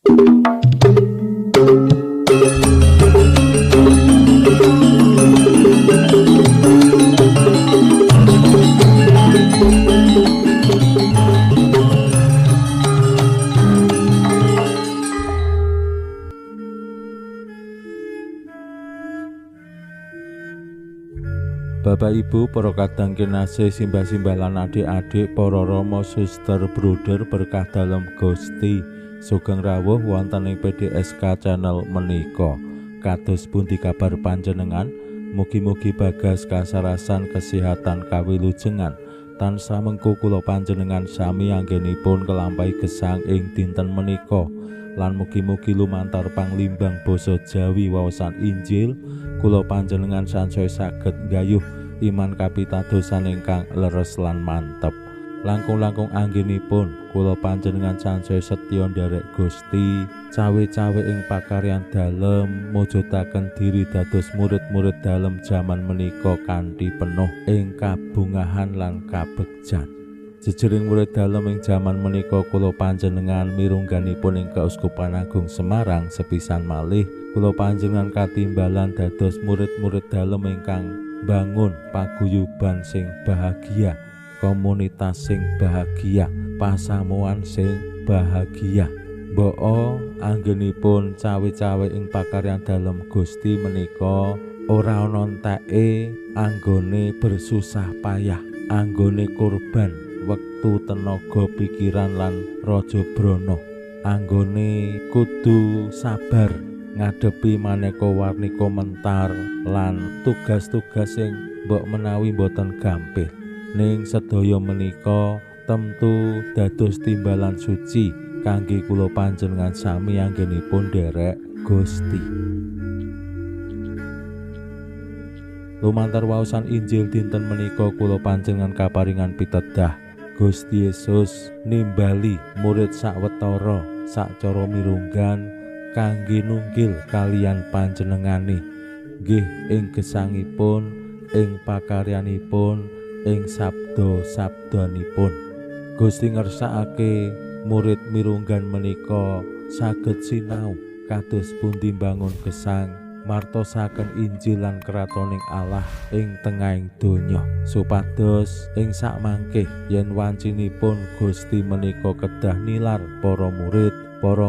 Bapak Ibu, para kadang kinasih, simbah-simbah lan adik-adik, para rama, suster, bruder, berkah dalem Gusti sugeng rawuh wonten ing PDSK channel menika. Kados pundi kabar panjenengan? Mugi-mugi bagas kasarasan kesehatan kawilujengan tansah mengko kula panjenengan sami anggenipun kelampahi gesang ing dinten menika. Lan mugi-mugi lumantar panglimbang basa Jawi waosan Injil kula panjenengan sansaya saged nggayuh iman kapitadosan ingkang leres lan mantep. Langkung-langkung anggenipun kula panjenengan sansaya setya nderek Gusti, cawe-cawe ing pakaryan dalem, mujudaken diri dados murid-murid dalem jaman menika kanthi penuh ing kabungahan lan kabegjan. Jejering murid dalem ing jaman menika kula panjenengan mirungganipun ing Keuskupan Agung Semarang, sepisan malih kula panjenengan katimbalan dados murid-murid dalem ingkang bangun paguyuban sing bahagia, komunitas sing bahagia, pasamuan sing bahagia. Mbok anggenipun cawe-cawe ing pakaryan dalem Gusti menika ora ana enteke anggone bersusah payah, anggone kurban wektu, tenaga, pikiran lan raja brana, anggone kudu sabar ngadepi maneka warni komentar lan tugas-tugas sing mbok menawi boten gampil. Ning sedaya menika temtu dados timbalan suci kangge kula panjenengan sami anggenipun nderek Gusti. Lumantar waosan Injil dinten menika kula panjenengan kaparingan pitedah Gusti Yesus nimbali murid sawetara sacara mirunggan kangge nunggil kaliyan panjenengane nggih ing gesangipun, ing pakaryanipun, ing sabda-sabdanipun. Gusti ngersakake murid mirunggan menika saged sinau kados pundi mbangun gesang martosaken Injil lan kratoning Allah ing tengahing donya, supados ing sakmangke yen wancinipun Gusti menika kedah nilar para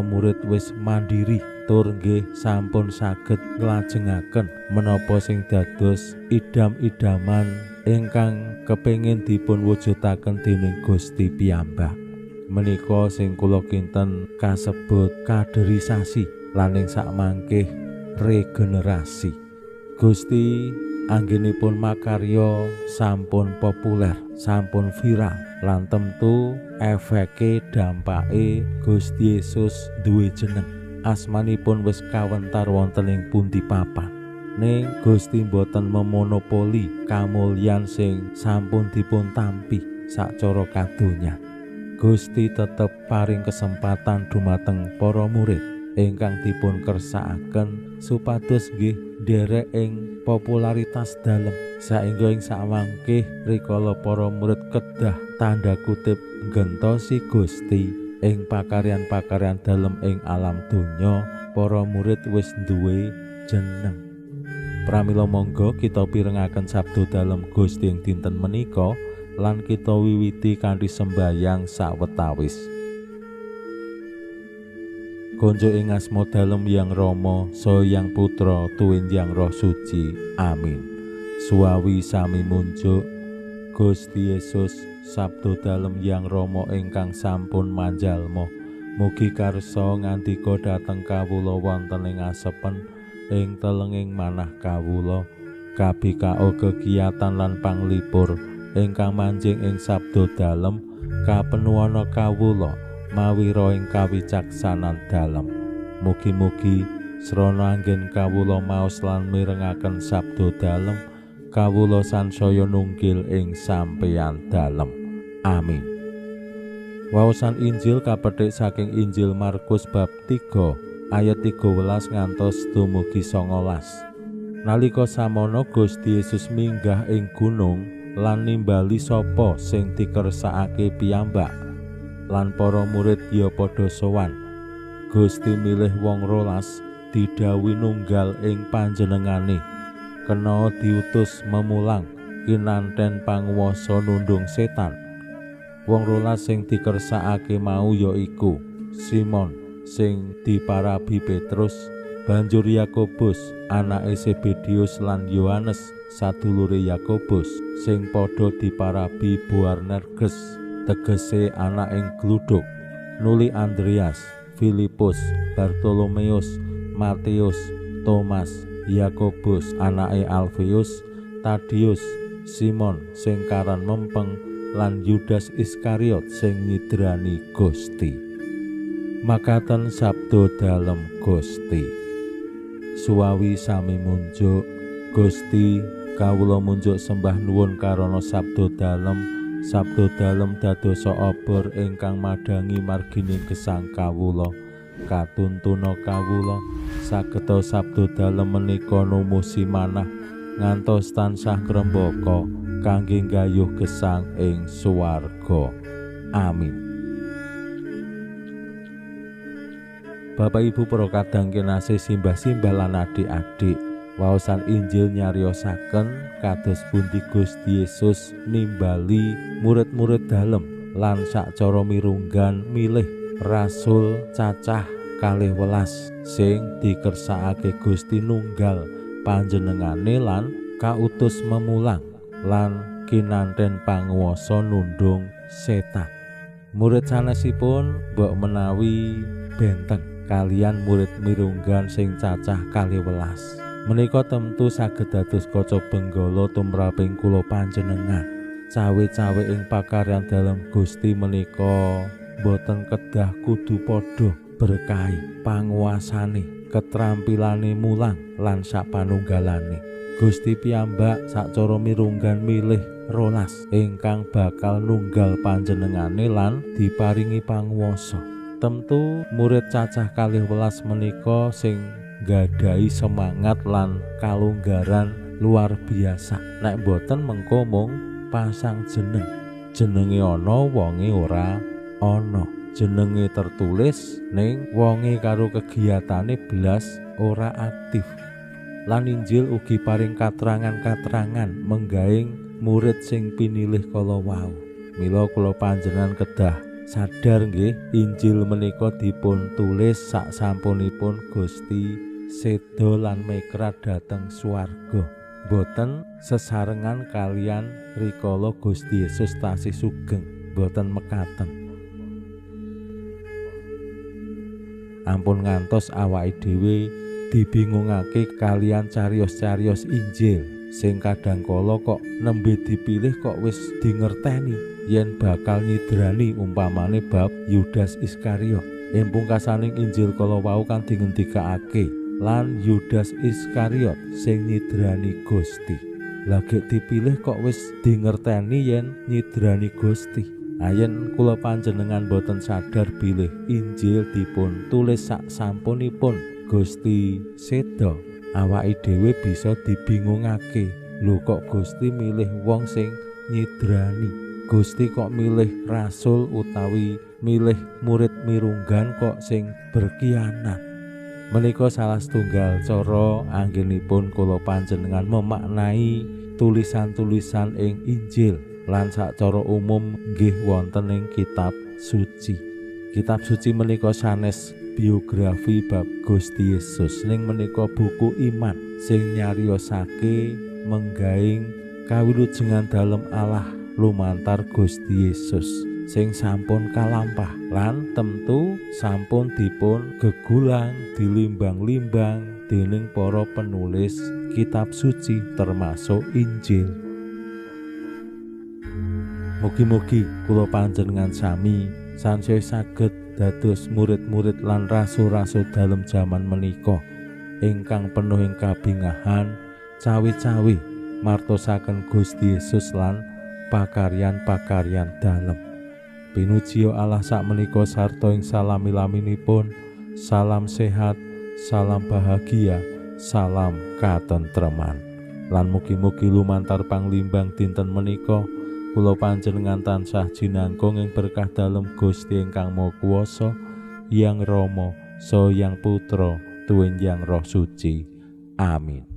murid wis mandiri tur nggih sampun saged nglajengaken menapa sing dados idam-idaman ingkang kepengin dipun wujudaken dening Gusti piyambak. Menika sing kula kinten kasebut kaderisasi lan ing sakmangke regenerasi. Gusti anggenipun makarya sampun populer, sampun viral lan temtu efeke dampake Gusti Yesus duwe jeneng. Asmanipun wis kawentar wonten ing pundi papan. Ning Gusti boten memonopoli kamulyan sing sampun dipun tampi sacara kadonya. Gusti tetep paring kesempatan dumateng para murid ingkang dipun kersakaken supados nggih nderek ing popularitas dalem, saengga ing sawangke rikala para murid kedah tanda kutip nggentosi Gusti ing pakaryan-pakaryan dalem ing alam donya, para murid wis duwe jeneng. Pramila monggo kita pirengaken sabda dalem Gusti ing dinten menika lan kita wiwiti kanthi sembayang sawetawis. Konjo ing asma dalem Yang Rama saha Yang Putra tuwin Yang Roh Suci. Amin. Suawi sami munjuk Gusti Yesus sabda dalem Yang Rama ingkang sampun manjalma, mugi karsa ngandika dhateng kawula wonten ing asepen ing telenging manah kawula, kabikao kegiatan lan panglipur ingkang manjing ing sabda dalem kapenuwana kawula mawi roing kawicaksanan dalem. Mugi-mugi srana anggen kawula maos lan mirengaken sabda dalem, kawula sansaya nunggil ing sampeyan dalem. Amin. Waosan Injil kapetik saking Injil Markus bab 3 ayat 13 ngantos dumugi 19. Nalika samono Gusti Yesus minggah ing gunung lan nimbali sapa sing dikersakake piyambak, lan para murid ya padha sowan. Gusti milih wong 12 didhawuhi nunggal ing panjenengane kena diutus memulang kinanten panguwasa nundung setan. Wong 12 sing dikersakake mau yaiku Simon sing diparabi Petrus, banjur Yakobus anake Zebedius lan Yohanes sadulure Yakobus sing padha diparabi Boanerges tegese anak ing gluduk, nuli Andreas, Filipus, Bartolomeus, Matius, Thomas, Yakobus anake Alfeus, Tadius, Simon sing karan mempeng lan Yudas Iskariot sing nyidrani Gusti. Makaten sabda dalem Gusti. Suwawi sami munjuk Gusti kawula munjuk sembah nuwun karana sabda dalem dadosa obor ingkang madangi margining gesang kawula. Katuntuna kawula sageta sabda dalem menika numusi manah ngantos tansah krembaka kangge nggayuh gesang ing swarga. Amin. Bapak Ibu para kadang kinasih simbah-simbah lan adik-adik, waosan Injil nyariosaken kados pundi Gusti Yesus nimbali murid-murid dalem lan sacara mirunggan milih rasul cacah 12 sing dikersakake Gusti nunggal panjenengane lan kautus memulang lan kinanten panguwasa nundung setan. Murid sanesipun mbok menawi benteng kalian murid mirunggan sing cacah 12 menika temtu saged dados kaca benggala tumraping kula panjenengan. Cawe-cawe ing pakaryan dalem Gusti menika boten kedah kudu padha berkahi panguwasane, ketrampilane mulang lan sapanunggalane. Gusti piyambak sacara mirunggan milih 12 ingkang bakal nunggal panjenengane lan diparingi panguwasa. Temtu murid cacah 12 menika sing nggadhahi semangat lan kalunggaran luar biasa. Nek boten mengko mung pasang jenenge ana wonge ora ana, jenenge tertulis ning wonge karo kegiatane blas ora aktif. Lan Injil ugi paring katrangan-katrangan menggaing murid sing pinilih kala wau. Mila kula panjenengan kedah sadar nggih, Injil menika dipun tulis saksampunipun Gusti seda lan mekrat dhateng swarga. Boten sesarengan kalian rikala Gusti Yesus tasih sugeng, boten mekaten. Ampun ngantos awake dhewe dibingungake kalian carios-carios Injil sing kadangkala kok nembe dipilih kok wis dingerteni yen bakal nyidrani umpamane bab Yudas Iskariot. Ing pungkasaning Injil kala wau kan dingendikake lan Yudas Iskariot sing nyidrani Gusti. Lagi dipilih kok wis dingerteni yen nyidrani Gusti. Ayen kula panjenengan boten sadar bilih Injil dipun tulis sak sampunipun Gusti seda, awake dhewe bisa dibingungake. Lho kok Gusti milih wong sing nyidrani? Gusti kok milih rasul utawi milih murid mirunggan kok sing berkhianat? Menika salah setunggal cara anggenipun kula panjenengan memaknai tulisan-tulisan ing Injil lan sacara umum nggih wonten ing kitab suci. Kitab suci menika sanes biografi bab Gusti Yesus, ning menika buku iman sing nyariosake menggaing kawilujengan dalem Allah lumantar Gusti Yesus sing sampun kalampah lan temtu sampun dipun gegulang dilimbang-limbang dening para penulis kitab suci termasuk Injil. Mugi-mugi kula panjenengan sami sansaya saged dados murid-murid lan rasul-rasul dalem jaman menika ingkang penuh ing kabingahan cawe-cawe martosaken Gusti Yesus lan pakaryan-pakaryan dalem. Pinuji Allah sakmenika sarta ing salami-laminipun. Salam sehat, salam bahagia, salam katentreman. Lan mugi-mugi lumantar panglimbang dinten menika kula panjenengan tansah jinangkung ing berkah dalem Gusti ingkang Maha Kuwasa, Hyang Rama so yang Putra tuwin yang Roh Suci. Amin.